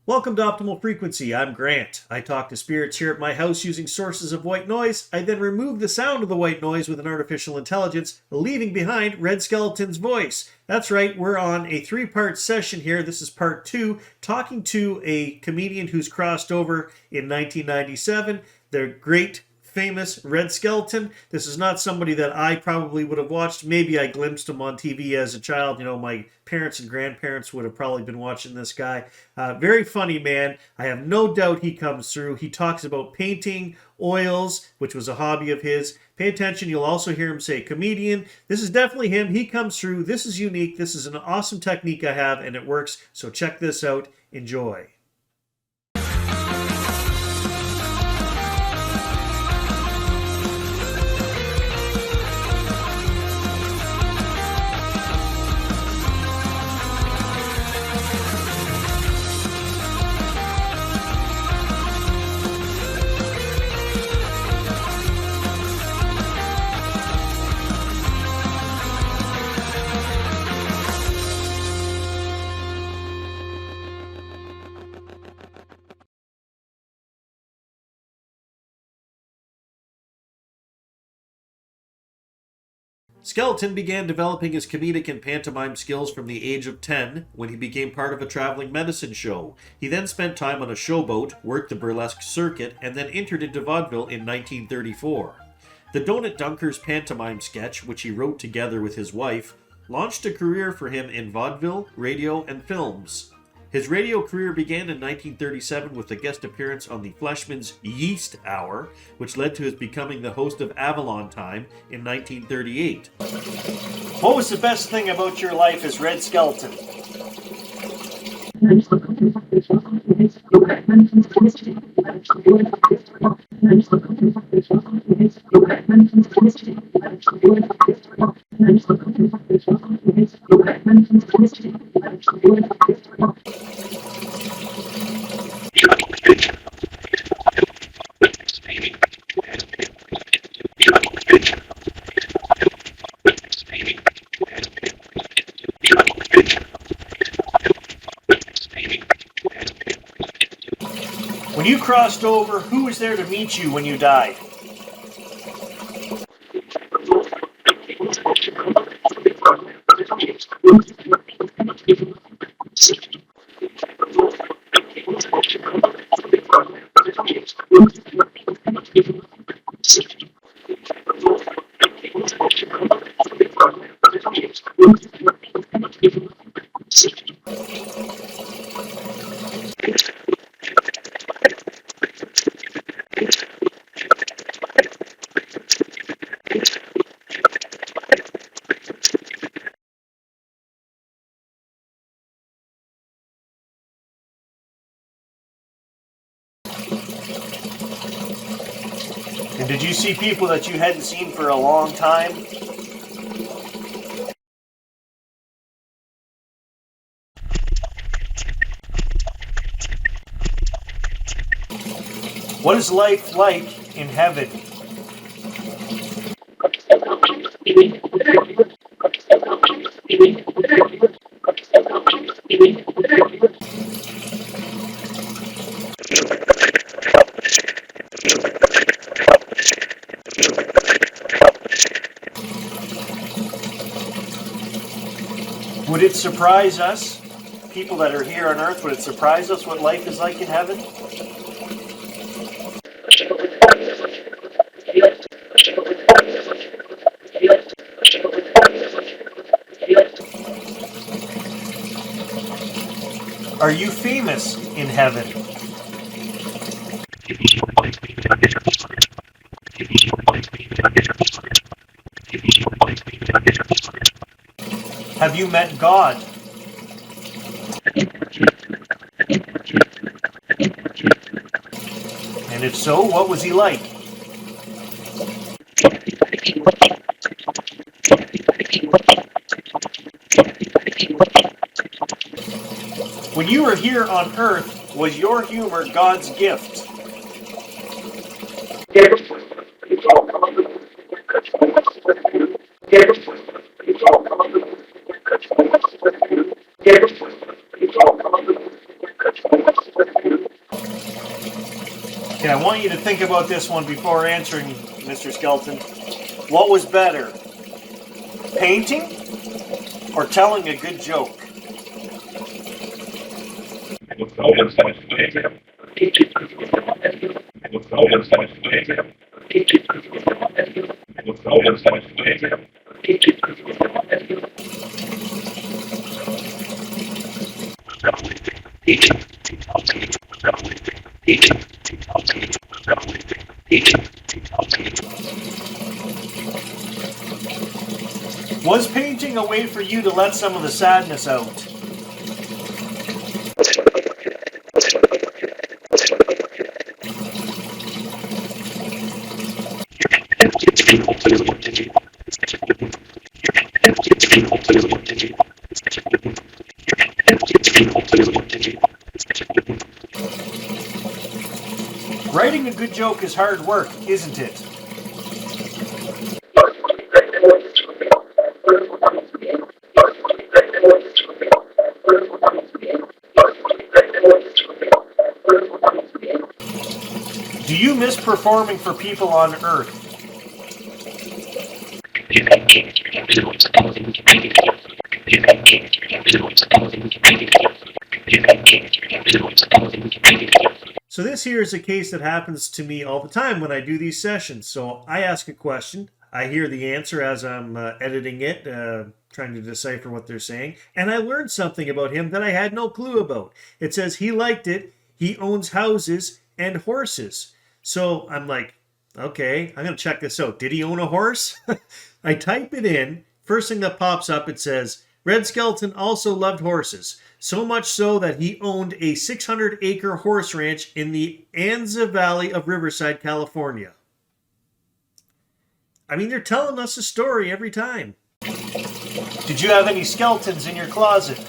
Welcome to Optimal Frequency. I'm Grant. I talk to spirits here at my house using sources of white noise. I then remove the sound of the white noise with an artificial intelligence, leaving behind Red Skelton's voice. That's right, we're on a three-part session here. This is part two, talking to a comedian who's crossed over in 1997, the great famous Red Skelton. This is not somebody that I probably would have watched. Maybe I glimpsed him on TV as a child. You know, my parents and grandparents would have probably been watching this guy. Very funny man. I have no doubt he comes through. He talks about painting, oils, which was a hobby of his. Pay attention. You'll also hear him say comedian. This is definitely him. He comes through. This is unique. This is an awesome technique I have, and it works. So check this out. Enjoy. Skelton began developing his comedic and pantomime skills from the age of 10 when he became part of a traveling medicine show. He then spent time on a showboat, worked the burlesque circuit, and then entered into vaudeville in 1934. The Donut Dunkers pantomime sketch, which he wrote together with his wife, launched a career for him in vaudeville, radio, and films. His radio career began in 1937 with a guest appearance on the Fleshman's Yeast Hour, which led to his becoming the host of Avalon Time in 1938. What was the best thing about your life as Red Skelton? When you crossed over, who was there to meet you when you died? And did you see people that you hadn't seen for a long time? What is life like in heaven? Would it surprise us, people that are here on earth, would it surprise us what life is like in heaven? Are you famous in heaven? Have you met God? And if so, what was he like? When you were here on earth, was your humor God's gift? Okay, I want you to think about this one before answering, Mr. Skelton. What was better, painting or telling a good joke? Was painting a way for you to let some of the sadness out? Writing a good joke is hard work, isn't it? Do you miss performing for people on Earth? So this here is a case that happens to me all the time when I do these sessions. So I ask a question, I hear the answer as I'm editing it, trying to decipher what they're saying, and I learned something about him that I had no clue about. It says he liked it, he owns houses and horses. So I'm like, okay, I'm going to check this out. Did he own a horse? I type it in. First thing that pops up, it says, Red Skelton also loved horses. So much so that he owned a 600-acre horse ranch in the Anza Valley of Riverside, California. I mean, they're telling us a story every time. Did you have any skeletons in your closet?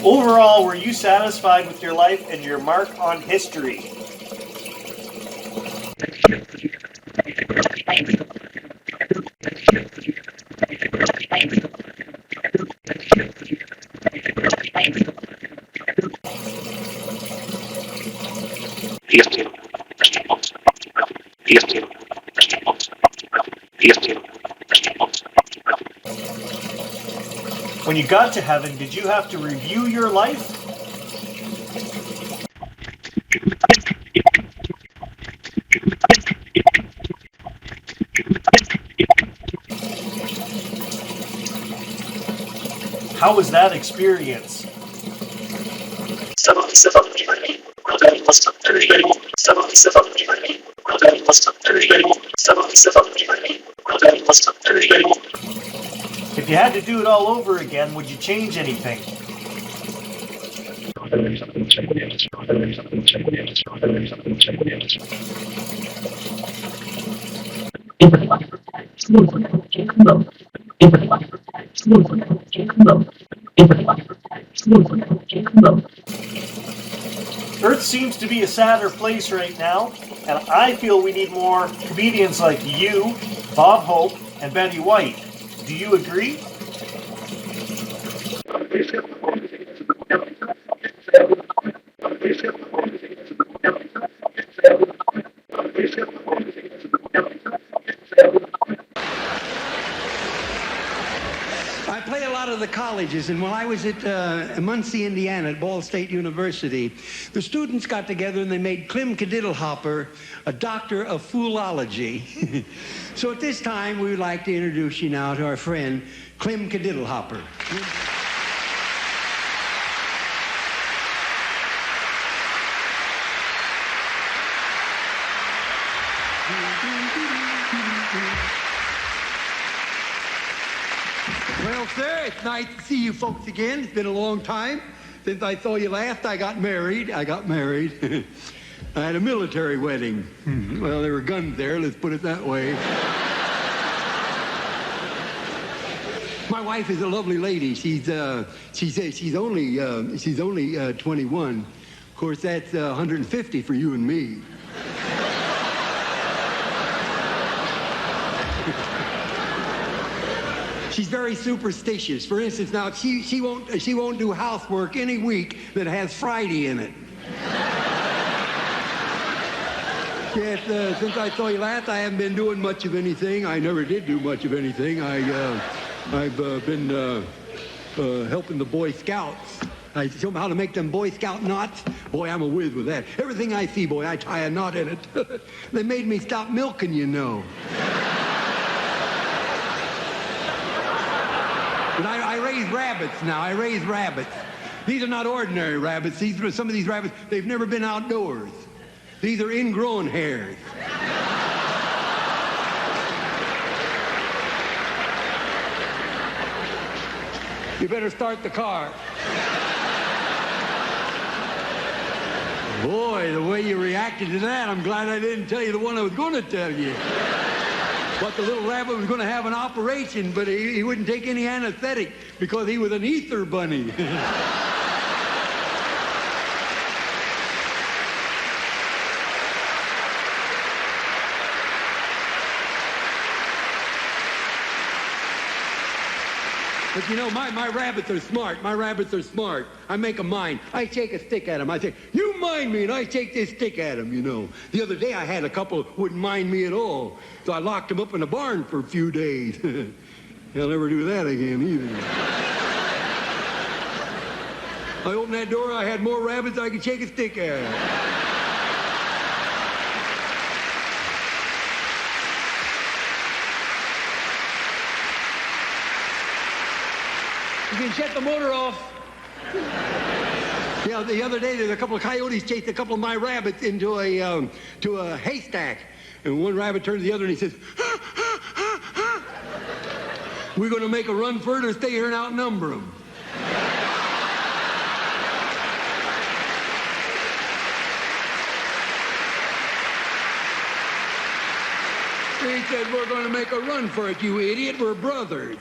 Overall, were you satisfied with your life and your mark on history? When you got to heaven, did you have to review your life? How was that experience? If you had to do it all over again, would you change anything? Earth seems to be a sadder place right now, and I feel we need more comedians like you, Bob Hope, and Betty White. Do you agree? I play a lot of the colleges, and when I was at Muncie, Indiana, at Ball State University, the students got together and they made Clem Cadiddlehopper a doctor of foolology. So at this time, we would like to introduce you now to our friend, Clem Cadiddlehopper. Well, sir, it's nice to see you folks again. It's been a long time. Since I saw you last, I got married. I had a military wedding. Well, there were guns there, let's put it that way. My wife wife is a lovely lady. She's only 21. Of course, that's 150 for you and me. She's very superstitious. For instance, now she won't do housework any week that has Friday in it. Yes, since I saw you last, I haven't been doing much of anything. I never did do much of anything. I've been helping the Boy Scouts. I show them how to make them Boy Scout knots. Boy, I'm a whiz with that. Everything I see, boy, I tie a knot in it. They made me stop milking, you know. But I raise rabbits now. I raise rabbits. These are not ordinary rabbits. Some of these rabbits, they've never been outdoors. These are ingrown hairs. You better start the car. Boy, the way you reacted to that, I'm glad I didn't tell you the one I was going to tell you. But the little rabbit was going to have an operation, but he wouldn't take any anesthetic because he was an ether bunny. But you know, my rabbits are smart. My rabbits are smart. I make them mind. I shake a stick at them. I say, you mind me, and I shake this stick at them, you know. The other day I had a couple who wouldn't mind me at all. So I locked them up in a barn for a few days. I'll never do that again either. I opened that door, I had more rabbits I could shake a stick at. You can shut the motor off. Yeah, the other day, there's a couple of coyotes chased a couple of my rabbits into a haystack. And one rabbit turned to the other and he says, "Ha, ha, ha, ha. We're going to make a run for it or stay here and outnumber them." He said, "We're going to make a run for it, you idiot. We're brothers."